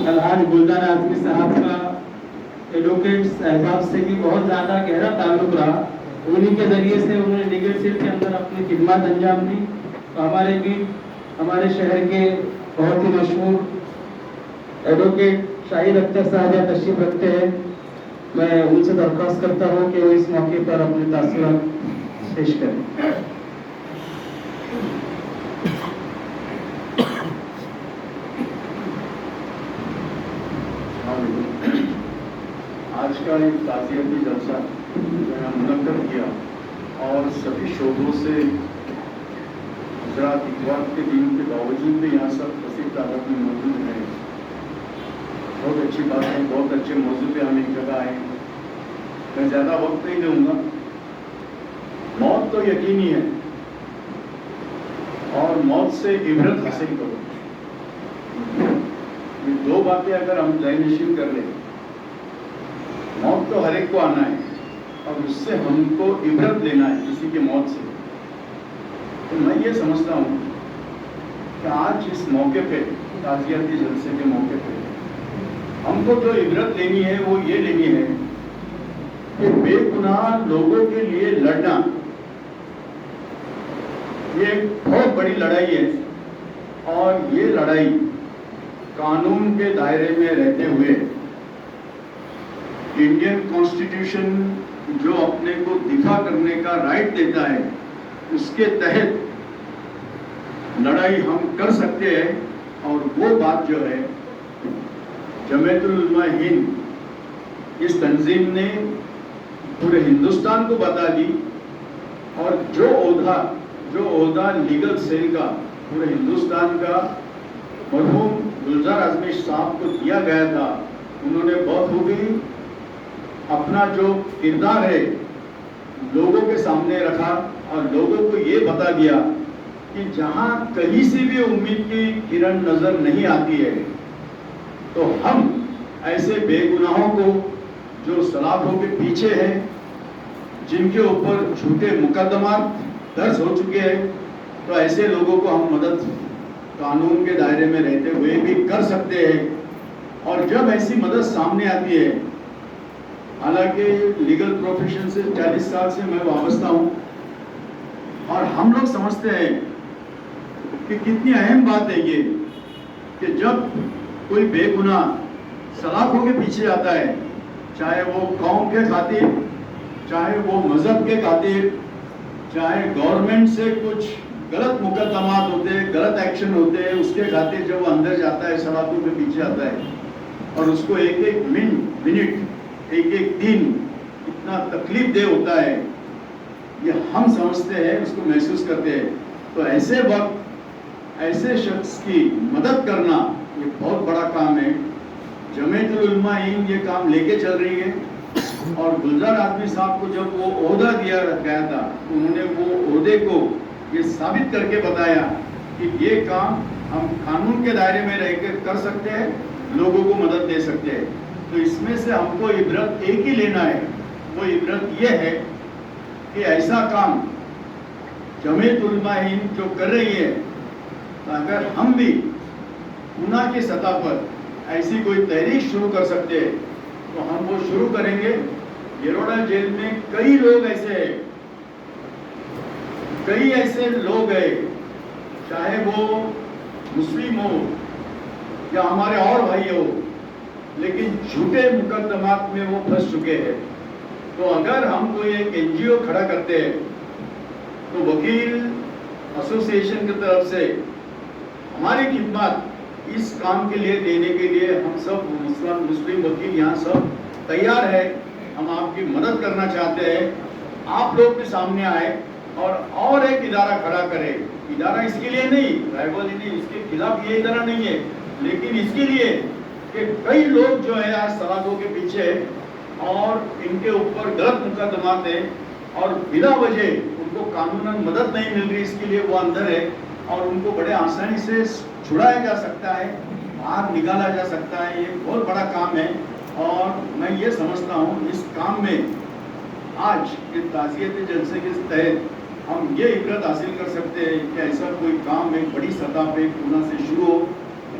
الحاج گلزار اعظمی صاحب کا ایڈوکیٹ صاحباب سے بھی بہت زیادہ گہرا تعلق رہا. انہی کے ذریعے سے انہوں نے لیگل سیل کے اندر اپنی خدمات انجام دی. تو ہمارے بھی ہمارے شہر کے بہت ہی مشہور ایڈوکیٹ شاہد اختر صاحب یہاں تشریف رکھتے ہیں. میں ان سے درخواست کرتا ہوں کہ وہ اس موقع پر اپنے تاثرات پیش کریں. آج کا ایک تعزیتی جلسہ منعقد کیا اور سبھی شعبوں سے حضرات اتوار کے دن کے باوجود بھی یہاں سب کثیر تعداد میں موجود ہیں. بہت اچھی بات ہے. بہت اچھے موضوع پہ ہم ایک جگہ آئے. میں زیادہ وقت نہیں دوں گا. موت تو یقینی ہے اور موت سے عبرت حاصل کرو. یہ دو باتیں اگر ہم ذہن نشین کر لیں. موت تو ہر ایک کو آنا ہے اور اس سے ہم کو عبرت لینا ہے کسی کی موت سے. تو میں یہ سمجھتا ہوں کہ آج اس موقع پہ تعزیتی جلسے کے موقع پہ ہم کو جو عبرت لینی ہے وہ یہ لینی ہے کہ بے گناہ لوگوں کے لیے لڑنا یہ ایک بہت بڑی لڑائی ہے. اور یہ لڑائی قانون کے دائرے میں رہتے ہوئے انڈین کانسٹیٹیوشن جو اپنے کو دفاع کرنے کا رائٹ دیتا ہے اس کے تحت لڑائی ہم کر سکتے ہیں. اور وہ بات جو ہے جمعیت العلماء ہند اس تنظیم نے پورے ہندوستان کو بتا دی. اور جو عہدہ لیگل سیل کا پورے ہندوستان کا مرحوم گلزار اعظمی صاحب کو دیا گیا تھا, انہوں نے بہت خوبی اپنا جو کردار ہے لوگوں کے سامنے رکھا اور لوگوں کو یہ بتا دیا کہ جہاں کہیں سے بھی امید کی کرن نظر نہیں آتی ہے تو ہم ایسے بے گناہوں کو جو سلاخوں کے پیچھے ہیں, جن کے اوپر جھوٹے مقدمات درج ہو چکے ہیں, تو ایسے لوگوں کو ہم مدد قانون کے دائرے میں رہتے ہوئے بھی کر سکتے ہیں. اور جب ایسی مدد سامنے آتی ہے, حالانکہ لیگل پروفیشن سے 40 سال سے میں وابستہ ہوں اور ہم لوگ سمجھتے ہیں کہ کتنی اہم بات ہے یہ کہ جب کوئی بے گناہ سلاخوں کے پیچھے آتا ہے, چاہے وہ قوم کے خاطر, چاہے وہ مذہب کے خاطر, چاہے گورنمنٹ سے کچھ غلط مقدمات ہوتے ہیں, غلط ایکشن ہوتے ہیں, اس کے خاطر جب وہ اندر جاتا ہے سلاخوں کے پیچھے آتا ہے اور اس کو ایک ایک منٹ ایک ایک دن اتنا تکلیف دہ ہوتا ہے, یہ ہم سمجھتے ہیں, اس کو محسوس کرتے ہیں. تو ایسے وقت ایسے شخص کی مدد کرنا یہ بہت بڑا کام ہے. جمعیت العلماء ہند یہ کام لے کے چل رہی ہے. اور گلزار اعظمی صاحب کو جب وہ عہدہ دیا گیا تھا, انہوں نے وہ عہدے کو یہ ثابت کر کے بتایا کہ یہ کام ہم قانون کے دائرے میں رہ کے کر سکتے ہیں, لوگوں کو مدد دے سکتے ہیں. تو اس میں سے ہم کو عبرت ایک ہی لینا ہے. وہ عبرت یہ ہے کہ ایسا کام جمعیت علماء ہند جو کر رہی ہے, اگر ہم بھی گناہ کی سطح پر ایسی کوئی تحریک شروع کر سکتے ہیں تو ہم وہ شروع کریں گے. گیروڈا جیل میں کئی لوگ ایسے لوگ ہیں, چاہے وہ مسلم ہو یا ہمارے اور بھائی ہو, لیکن جھوٹے مقدمات میں وہ پھنس چکے ہیں. تو اگر ہم کوئی ایک NGO کھڑا کرتے ہیں تو وکیل ایسوسی ایشن کی طرف سے ہماری خدمات اس کام کے لیے دینے کے لیے ہم سب مسلم وکیل یہاں سب تیار ہے. ہم آپ کی مدد کرنا چاہتے ہیں. آپ لوگ بھی سامنے آئے اور ایک ادارہ کھڑا کرے. ادارہ اس کے لیے نہیں, رائبولی نہیں, اس کے خلاف یہ ادارہ نہیں ہے, لیکن اس کے لیے کہ کئی لوگ جو ہے آج سلاخوں کے پیچھے اور ان کے اوپر غلط مقدمات ہیں اور بلا وجہ ان کو قانوناً مدد نہیں مل رہی, اس کے لیے وہ اندر ہے اور ان کو بڑے آسانی سے چھڑایا جا سکتا ہے, باہر نکالا جا سکتا ہے. یہ بہت بڑا کام ہے اور میں یہ سمجھتا ہوں اس کام میں آج کے تعزیتی جلسے کے تحت ہم یہ عبرت حاصل کر سکتے ہیں کہ ایسا کوئی کام ایک بڑی سطح پہ پونا سے شروع ہو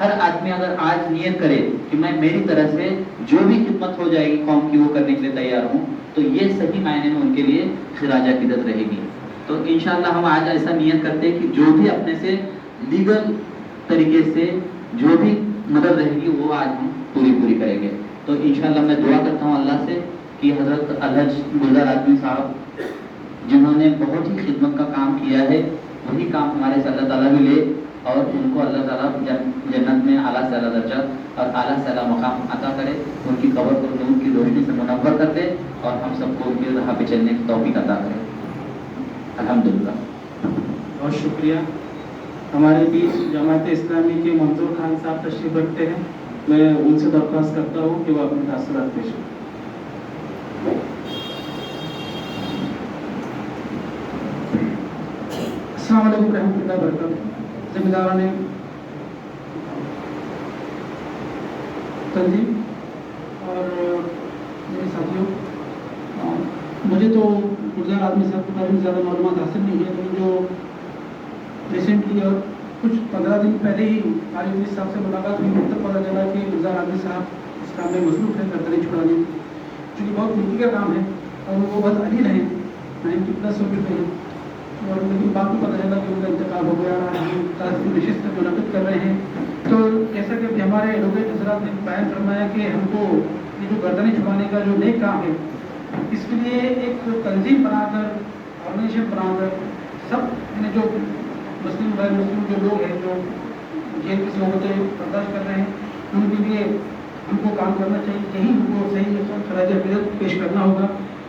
ہر آدمی اگر آج نیت کرے کہ میں میری طرح سے جو بھی خدمت ہو جائے گی قوم کی وہ کرنے کے لیے تیار ہوں، تو یہ صحیح معنی میں ان کے لیے خراج عقیدت رہے گی۔ تو انشاءاللہ ہم آج ایسا نیت کرتے ہیں کہ جو بھی اپنے سے لیگل طریقے سے جو بھی مدد رہے گی وہ آج ہم پوری کریں گے۔ تو انشاءاللہ میں دعا کرتا ہوں اللہ سے کہ حضرت الحج گلزار اعظمی صاحب جنہوں نے بہت ہی خدمت کا کام کیا ہے، وہی کام ہمارے سے اللہ تعالیٰ بھی لے اور ان کو اللہ تعالیٰ جنت میں اعلیٰ سے اعلیٰ درجہ اور اعلیٰ سے اعلیٰ مقام عطا کرے، ان کی قبر کو نور کی روشنی سے منور کر دے اور ہم سب کو ان کی راہ پہ چلنے کی توفیق عطا کرے۔ الحمدللہ۔ بہت شکریہ۔ ہمارے بیچ جماعت اسلامی کے منظور خان صاحب تشریف رکھتے ہیں، میں ان سے درخواست کرتا ہوں کہ وہ اپنے تاثرات پیش کریں۔ السلام علیکم ورحمۃ اللہ وبرکاتہ۔ ذمہ داران تنظیم اور میرے ساتھیوں، مجھے تو گلزار اعظمی صاحب کے بارے میں زیادہ معلومات حاصل نہیں ہے، لیکن جو ریسنٹلی اور کچھ 15 دن پہلے ہی عارف عزیز صاحب سے ملاقات ہوئی، مجھے پتہ چلا کہ گلزار اعظمی صاحب اس کام میں مصروف ہیں گردنیں چھڑانے، چونکہ بہت نیکی کا کام ہے اور وہ بہت علیل ہیں، 90+ عمر میں ہیں، اور لیکن بعد میں پتہ چلا کہ ان کا انتقال ہو گیا، ہم تعزیتی نشست تک منعقد کر رہے ہیں۔ تو جیسا کہ ہمارے ایڈوکیٹ حضرات نے بیان فرمایا کہ ہم کو یہ جو گردنیں چھڑانے کا جو نیک کام ہے، اس کے لیے ایک تنظیم بنا کر، آرگنائزیشن بنا کر سب یعنی جو مسلم غیر مسلم جو لوگ ہیں جو جیل کی صحبتیں برداشت کر رہے ہیں، ان کے لیے ہم کو کام کرنا چاہیے، یہی ہم کو صحیح خراج عقیدت پیش کرنا ہوگا۔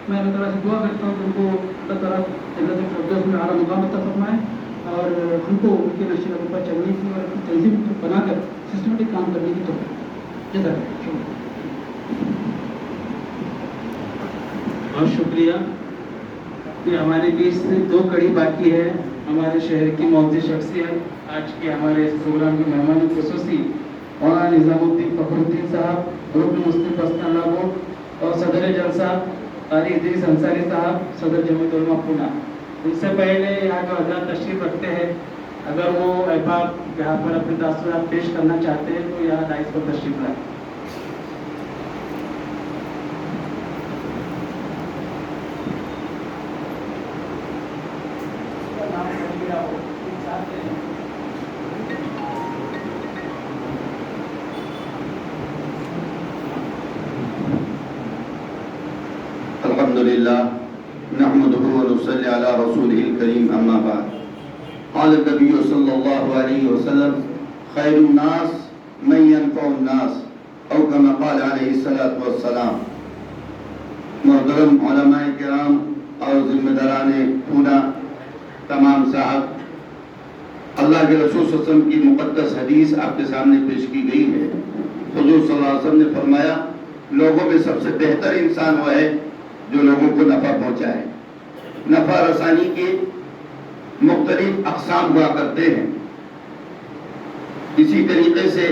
میں اللہ تعالیٰ سے دعا کرتا ہوں کہ ان کو اللہ تعالیٰ جنت الفردوس میں اعلیٰ مقام عطا فرمائے اور ہم کو ان کے نقش قدم پر چلنے کی اور اپنی تنظیم بنا کر سسٹمیٹک کام کرنے کی توفیق۔ جزاک اللہ شکریہ۔ بہت شکریہ۔ کہ ہمارے بیچ سے 2 کڑی باقی ہے۔ ہمارے شہر کی معزز شخصیت، آج کے ہمارے اس پروگرام کے مہمان خصوصی مولانا نظام الدین فخر الدین صاحب، رکن مسلم پرسنل لا بورڈ اور صدر جلسہ قاری ادریس انصاری صاحب، صدر جمعیت علماء پونا۔ ان سے پہلے یہاں جو حضرات تشریف رکھتے ہیں، اگر وہ احباب یہاں پر اپنے تاثرات پیش کرنا چاہتے ہیں تو یہاں دائز پر تشریف لائیں۔ الحمدللہ نحمده ونصلي على رسوله الكريم اما بعد قال النبي صلی اللہ علیہ وسلم خیر الناس من ينفع الناس او كما قال علیہ الصلاۃ والسلام۔ محترم علماء کرام اور ذمہ داران پونا تمام صاحب، اللہ کے رسول صلی اللہ علیہ وسلم کی مقدس حدیث آپ کے سامنے پیش کی گئی ہے۔ حضور صلی اللہ علیہ وسلم نے فرمایا لوگوں میں سب سے بہتر انسان وہ ہے جو لوگوں کو نفع پہنچائے۔ نفع رسانی کے مختلف اقسام ہوا کرتے ہیں۔ اسی طریقے سے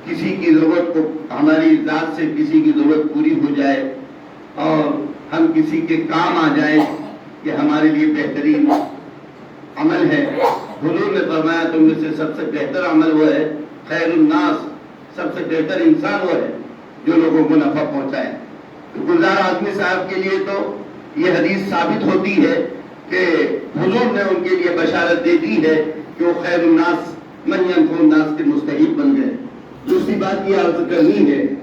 کسی کی ضرورت کو، ہماری ذات سے کسی کی ضرورت پوری ہو جائے اور ہم کسی کے کام آ جائیں، یہ ہمارے لیے بہترین عمل ہے۔ حضور نے فرمایا تم میں سے سب سے بہتر عمل وہ ہے، خیر الناس، سب سے بہتر انسان وہ ہے جو لوگوں کو نفع پہنچائے۔ گلزار اعظمی صاحب کے لیے تو یہ حدیث ثابت ہوتی ہے کہ حضور نے ان کے لیے بشارت دے دی ہے کہ وہ خیر الناس من ينفع الناس کے مستحق بن گئے۔ دوسری بات یہ عرض کرنی ہے